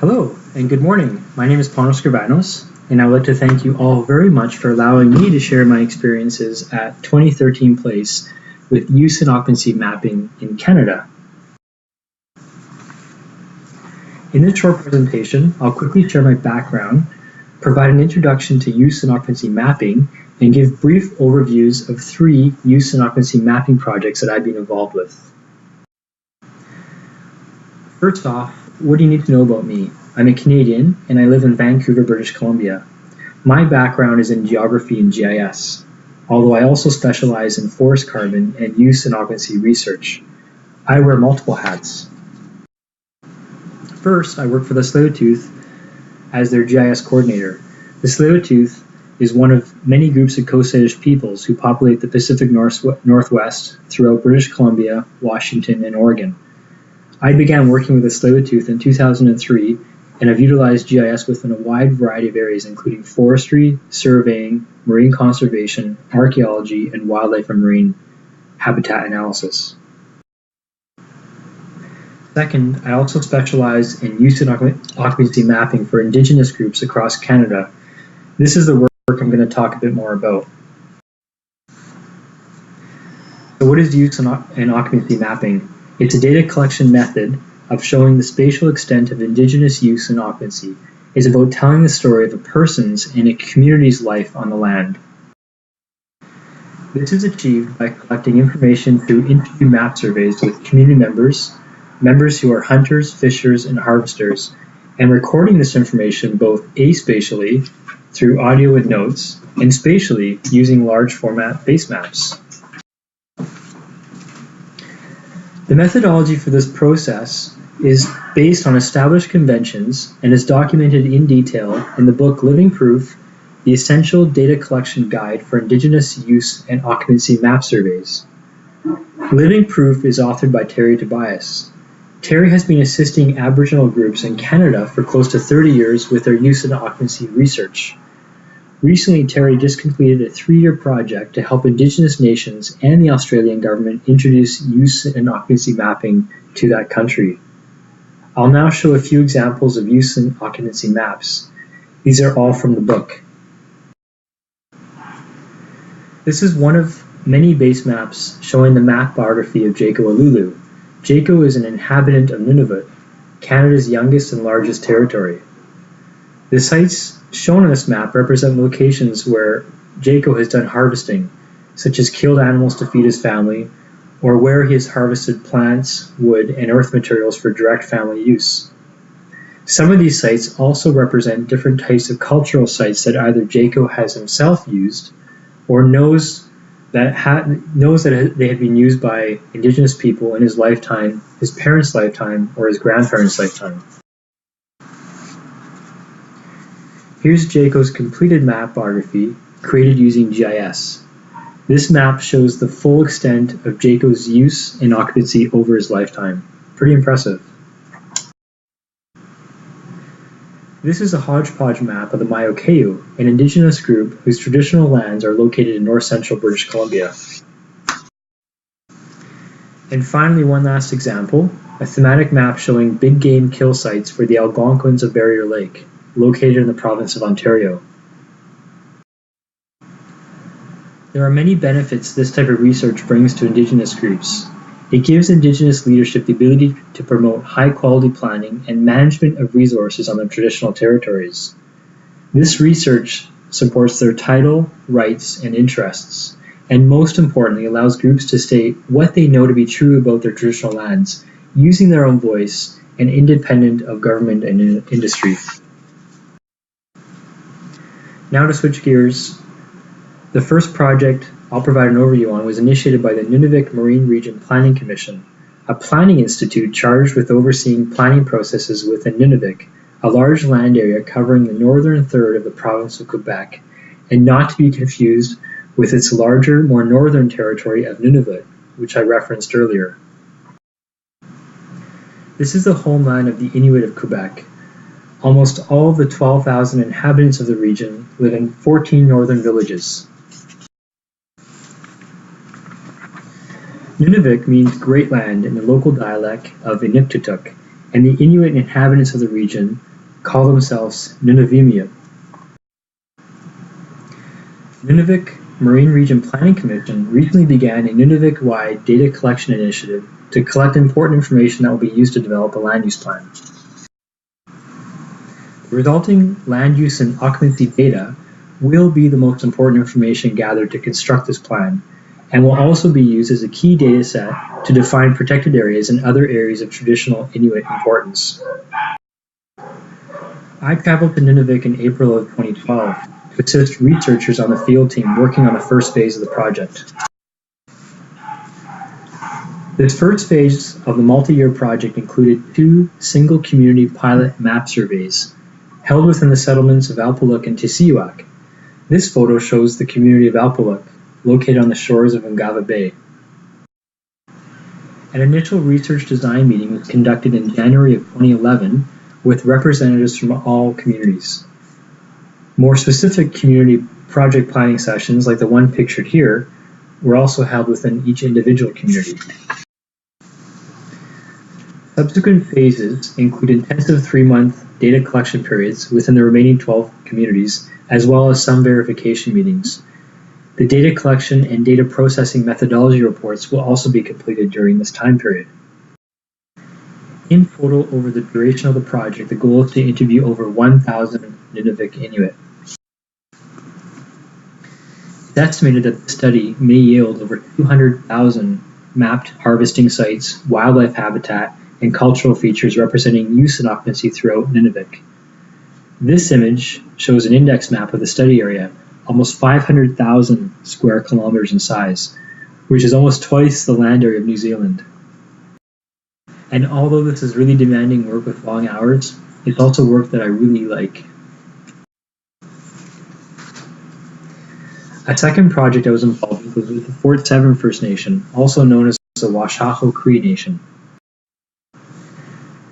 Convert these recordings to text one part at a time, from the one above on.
Hello and good morning. My name is Panos Scribanos, and I would like to thank you all very much for allowing me to share my experiences at 2013 Place with use and occupancy mapping in Canada. In this short presentation, I'll quickly share my background, provide an introduction to use and occupancy mapping, and give brief overviews of 3 use and occupancy mapping projects that I've been involved with. First off, what do you need to know about me? I'm a Canadian and I live in Vancouver, British Columbia. My background is in geography and GIS, although I also specialize in forest carbon and use and occupancy research. I wear multiple hats. First, I work for the Tsleil-Waututh as their GIS coordinator. The Tsleil-Waututh is one of many groups of Coast Salish peoples who populate the Pacific Northwest throughout British Columbia, Washington, and Oregon. I began working with the Tsleil-Waututh in 2003 and have utilized GIS within a wide variety of areas including forestry, surveying, marine conservation, archaeology, and wildlife and marine habitat analysis. Second, I also specialize in use and occupancy mapping for Indigenous groups across Canada. This is the work I'm going to talk a bit more about. So what is use and occupancy mapping? It's a data collection method of showing the spatial extent of Indigenous use and occupancy. It's about telling the story of a person's and a community's life on the land. This is achieved by collecting information through interview map surveys with community members who are hunters, fishers, and harvesters, and recording this information both aspatially through audio and notes, and spatially using large format base maps. The methodology for this process is based on established conventions and is documented in detail in the book Living Proof, the Essential Data Collection Guide for Indigenous Use and Occupancy Map Surveys. Living Proof is authored by Terry Tobias. Terry has been assisting Aboriginal groups in Canada for close to 30 years with their use and occupancy research. Recently, Terry just completed a 3-year project to help Indigenous nations and the Australian government introduce use and occupancy mapping to that country. I'll now show a few examples of use and occupancy maps. These are all from the book. This is one of many base maps showing the map biography of Jaco Alulu. Jaco is an inhabitant of Nunavut, Canada's youngest and largest territory. The sites shown on this map represent locations where Jaco has done harvesting, such as killed animals to feed his family, or where he has harvested plants, wood, and earth materials for direct family use. Some of these sites also represent different types of cultural sites that either Jaco has himself used or knows that they have been used by Indigenous people in his lifetime, his parents' lifetime, or his grandparents' lifetime. Here's Jaco's completed map biography created using GIS. This map shows the full extent of Jaco's use and occupancy over his lifetime. Pretty impressive. This is a hodgepodge map of the Maori, an Indigenous group whose traditional lands are located in north-central British Columbia. And finally, one last example, a thematic map showing big game kill sites for the Algonquins of Barrier Lake, located in the province of Ontario. There are many benefits this type of research brings to Indigenous groups. It gives Indigenous leadership the ability to promote high-quality planning and management of resources on their traditional territories. This research supports their title, rights, and interests, and most importantly allows groups to state what they know to be true about their traditional lands, using their own voice and independent of government and industry. Now to switch gears, the first project I'll provide an overview on was initiated by the Nunavik Marine Region Planning Commission, a planning institute charged with overseeing planning processes within Nunavik, a large land area covering the northern third of the province of Quebec, and not to be confused with its larger, more northern territory of Nunavut, which I referenced earlier. This is the homeland of the Inuit of Quebec. Almost all of the 12,000 inhabitants of the region live in 14 northern villages. Nunavik means great land in the local dialect of Inuktitut, and the Inuit inhabitants of the region call themselves Nunavummiut. The Nunavik Marine Region Planning Commission recently began a Nunavik-wide data collection initiative to collect important information that will be used to develop a land use plan. The resulting land use and occupancy data will be the most important information gathered to construct this plan, and will also be used as a key data set to define protected areas and other areas of traditional Inuit importance. I traveled to Nunavik in April of 2012 to assist researchers on the field team working on the first phase of the project. This first phase of the multi-year project included 2 single community pilot map surveys held within the settlements of Alpuluk and Tisiuak. This photo shows the community of Alpuluk, located on the shores of Ungava Bay. An initial research design meeting was conducted in January of 2011 with representatives from all communities. More specific community project planning sessions, like the one pictured here, were also held within each individual community. Subsequent phases include intensive 3-month data collection periods within the remaining 12 communities, as well as some verification meetings. The data collection and data processing methodology reports will also be completed during this time period. In total, over the duration of the project, the goal is to interview over 1,000 Nunavik Inuit. It's estimated that the study may yield over 200,000 mapped harvesting sites, wildlife habitat, and cultural features representing use and occupancy throughout Nunavik. This image shows an index map of the study area, almost 500,000 square kilometers in size, which is almost twice the land area of New Zealand. And although this is really demanding work with long hours, it's also work that I really like. A second project I was involved with was with the Fort Severn First Nation, also known as the Washaho Cree Nation.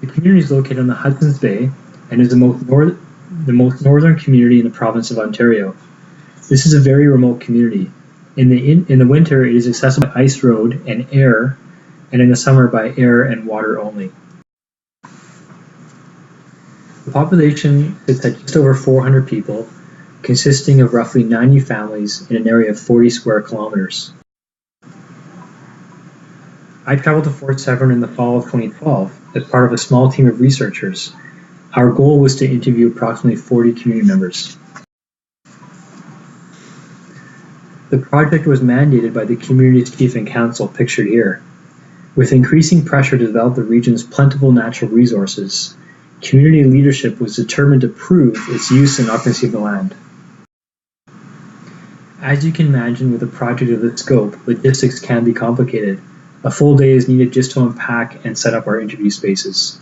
The community is located on the Hudson's Bay and is the most northern community in the province of Ontario. This is a very remote community. In the winter, it is accessible by ice road and air, and in the summer by air and water only. The population sits at just over 400 people, consisting of roughly 90 families in an area of 40 square kilometers. I traveled to Fort Severn in the fall of 2012 as part of a small team of researchers. Our goal was to interview approximately 40 community members. The project was mandated by the community's chief and council, pictured here. With increasing pressure to develop the region's plentiful natural resources, community leadership was determined to prove its use and occupancy of the land. As you can imagine, with a project of this scope, logistics can be complicated. A full day is needed just to unpack and set up our interview spaces.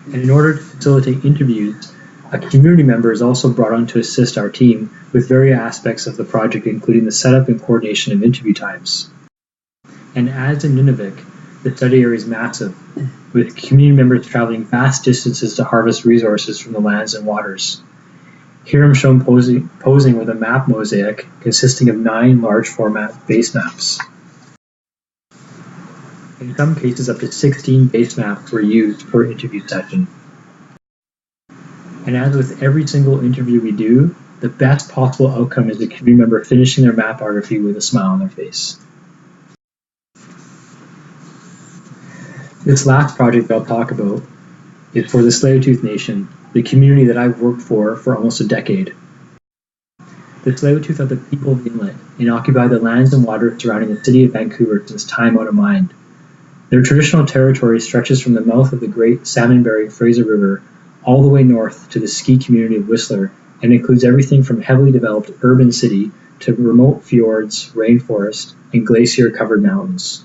And in order to facilitate interviews, a community member is also brought on to assist our team with various aspects of the project, including the setup and coordination of interview times. And as in Nunavik, the study area is massive, with community members traveling vast distances to harvest resources from the lands and waters. Here I'm shown posing with a map mosaic consisting of 9 large format base maps. In some cases, up to 16 base maps were used per interview session. And as with every single interview we do, the best possible outcome is the community member finishing their mapography with a smile on their face. This last project I'll talk about is for the Tsleil-Waututh Nation, the community that I've worked for almost a decade. The Tsleil-Waututh are the people of the inlet and occupy the lands and waters surrounding the city of Vancouver since time out of mind. Their traditional territory stretches from the mouth of the Great Salmon-bearing Fraser River all the way north to the ski community of Whistler, and includes everything from heavily developed urban city to remote fjords, rainforest, and glacier-covered mountains.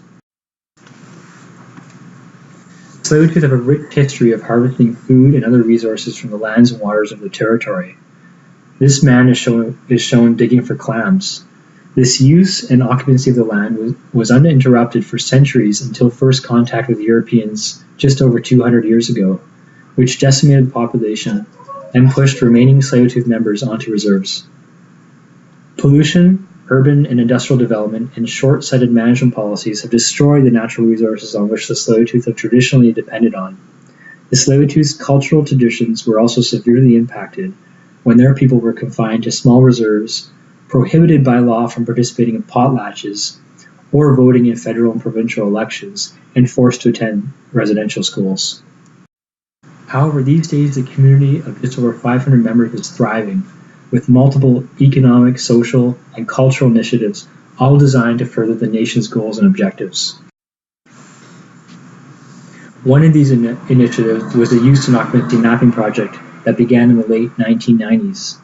Tsleil-Waututh have a rich history of harvesting food and other resources from the lands and waters of the territory. This man is shown digging for clams. This use and occupancy of the land was uninterrupted for centuries until first contact with Europeans just over 200 years ago, which decimated the population and pushed remaining Tsleil-Waututh members onto reserves. Pollution, urban and industrial development, and short-sighted management policies have destroyed the natural resources on which the Tsleil-Waututh have traditionally depended on. The Tsleil-Waututh's cultural traditions were also severely impacted when their people were confined to small reserves, prohibited by law from participating in potlatches or voting in federal and provincial elections, and forced to attend residential schools. However, these days the community of just over 500 members is thriving, with multiple economic, social, and cultural initiatives, all designed to further the nation's goals and objectives. One of these initiatives was the Use and Occupancy Mapping Project that began in the late 1990s.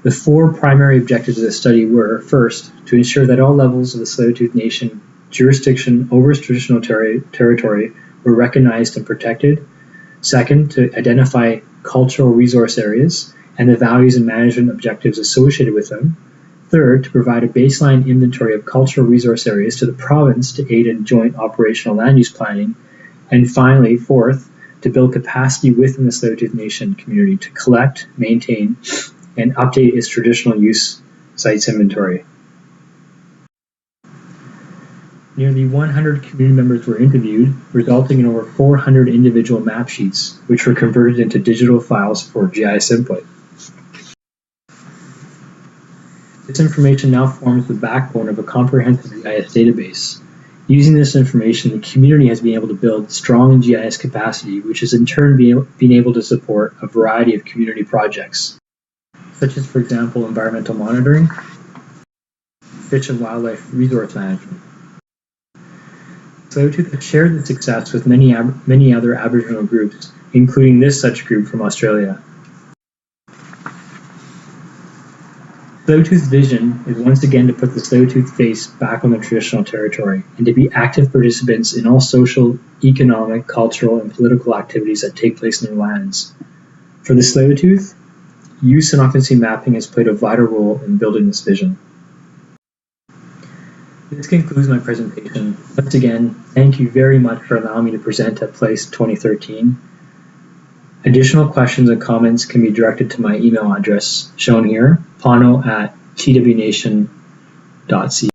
The four primary objectives of the study were, first, to ensure that all levels of the Tsleil-Waututh Nation jurisdiction over its traditional territory were recognized and protected. Second, to identify cultural resource areas and the values and management objectives associated with them. Third, to provide a baseline inventory of cultural resource areas to the province to aid in joint operational land use planning. And finally, fourth, to build capacity within the Tsleil-Waututh Nation community to collect, maintain, and update its traditional use sites inventory. Nearly 100 community members were interviewed, resulting in over 400 individual map sheets, which were converted into digital files for GIS input. This information now forms the backbone of a comprehensive GIS database. Using this information, the community has been able to build strong GIS capacity, which has in turn been able to support a variety of community projects, such as, for example, environmental monitoring, fish and wildlife resource management. Tsleil-Waututh has shared the success with many other Aboriginal groups, including this such group from Australia. Tsleil-Waututh's vision is once again to put the Tsleil-Waututh face back on the traditional territory and to be active participants in all social, economic, cultural, and political activities that take place in their lands. For the Tsleil-Waututh, use and occupancy mapping has played a vital role in building this vision. This concludes my presentation. Once again, thank you very much for allowing me to present at Place 2013. Additional questions and comments can be directed to my email address shown here, pano@twnation.ca.